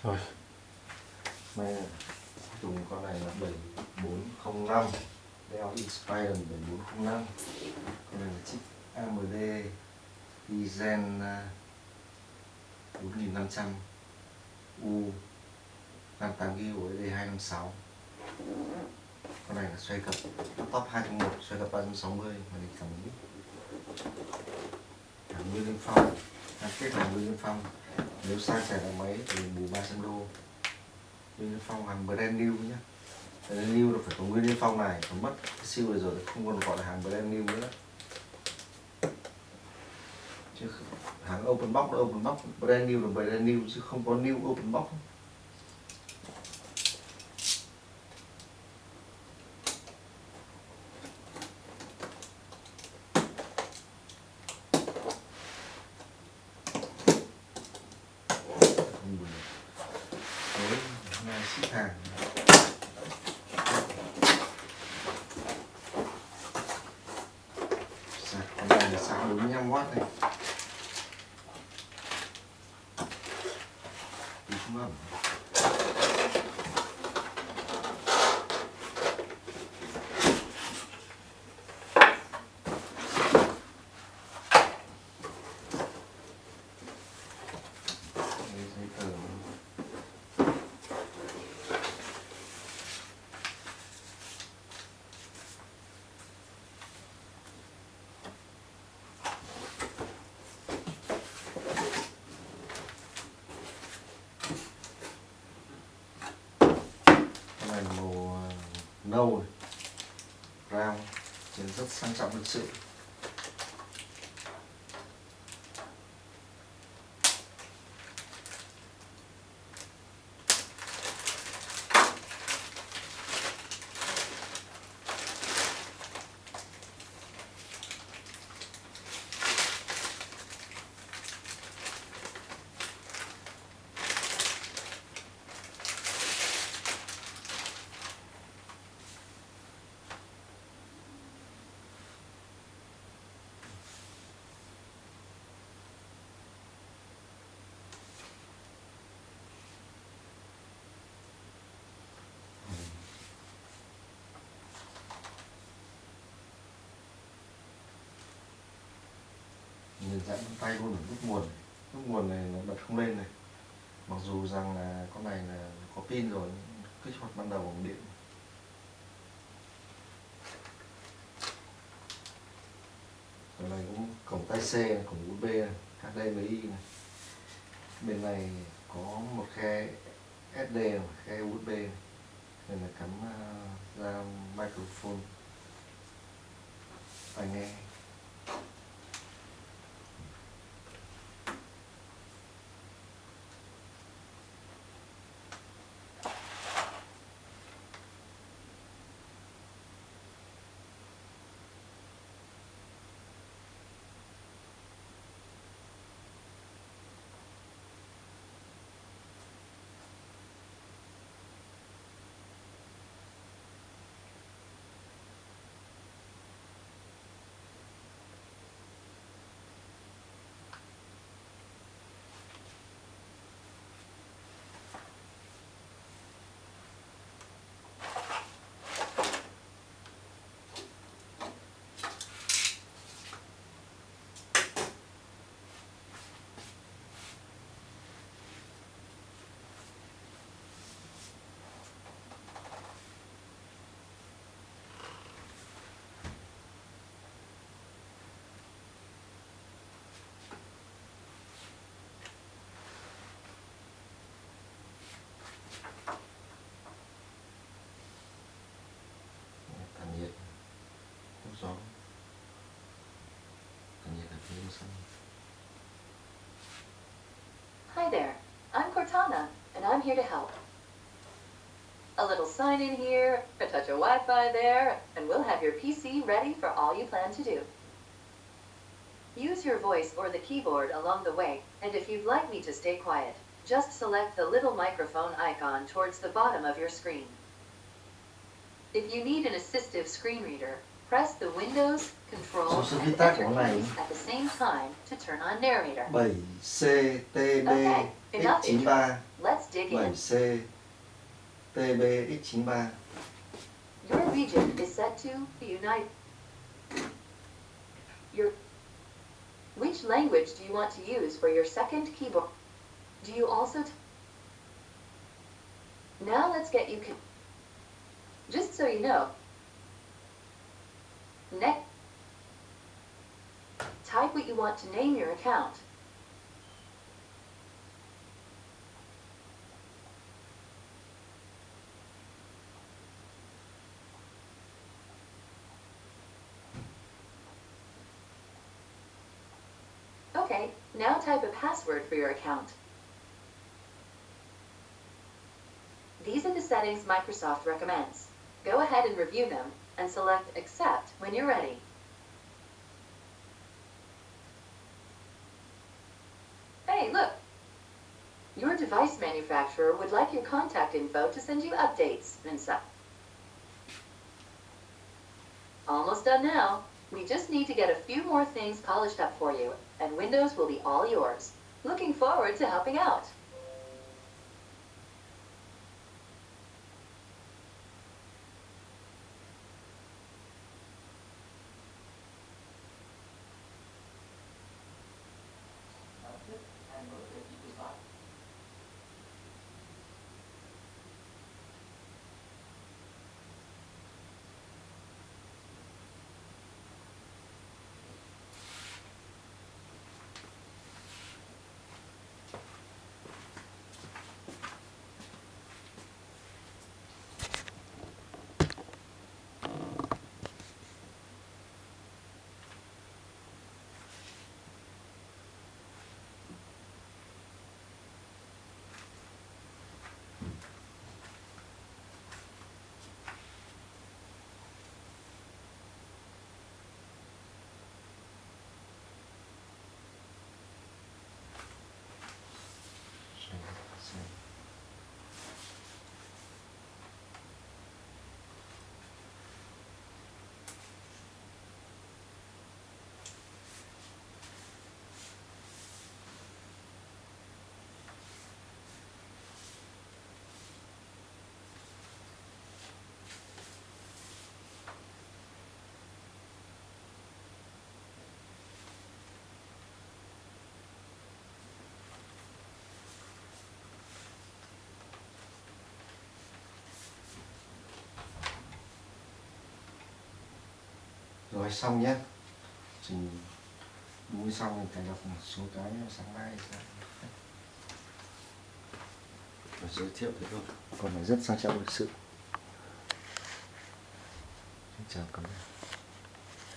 Rồi, nay dùng con này là 7405 Dell Inspiron 7405. Con này là chip AMD Ryzen 4500 U 58GB D256. Con này là xoay cặp laptop 2.1, xoay cặp 360, màn hình cảm ứng. Hàng nguyên Niêm Phong, cam kết hàng nguyên Niêm Phong. Nếu sai sẻ là máy thì bù 300 đô. Nguyên Niêm Phong hàng brand new nhé. Brand new là phải có nguyên Niêm Phong này, còn mất cái siêu rồi rồi không còn gọi là hàng brand new nữa. Chứ hàng open box là open box, brand new là brand new chứ không có new open box. Nay ship hàng sạc, con này là sạc 45W này. Đi xuống ẩm. Giấy tờ màu nâu này, brown, trên rất sang trọng lịch sự. Nhìn dẫn tay luôn ở nút nguồn này nó bật không lên này, mặc dù rằng là con này là có pin rồi, kích hoạt ban đầu bằng điện. Con này cũng cổng tai C này, cổng USB này, HDMI này. Bên này có một khe SD này, một khe USB này. Đây là cắm ra microphone tai nghe. Gió nhiệt ở phía sân. Hi there, I'm Cortana, and I'm here to help. A little sign in here, a touch of Wi-Fi there, and we'll have your PC ready for all you plan to do. Use your voice or the keyboard along the way, and if you'd like me to stay quiet, just select the little microphone icon towards the bottom of your screen. If you need an assistive screen reader, press the Windows, Control, and Enter keys at the same time to turn on narrator. 7CTB Okay, enough intro. X93. Let's dig in. 7C TBX93. Your region is set to Unite. Which language do you want to use for your second keyboard? Do you also... Now let's get you... Just so you know. Next, type what you want to name your account. Okay, now type a password for your account. These are the settings Microsoft recommends. Go ahead and review them, and select Accept when you're ready. Hey, look! Your device manufacturer would like your contact info to send you updates and stuff. Almost done now. We just need to get a few more things polished up for you, and Windows will be all yours. Looking forward to helping out. Rồi xong nhé. Trình đuôi xong thì cài đặt một số cái sáng mai sẽ giới thiệu thế thôi. Còn là rất sang trọng lịch sự. Xin chào các bạn.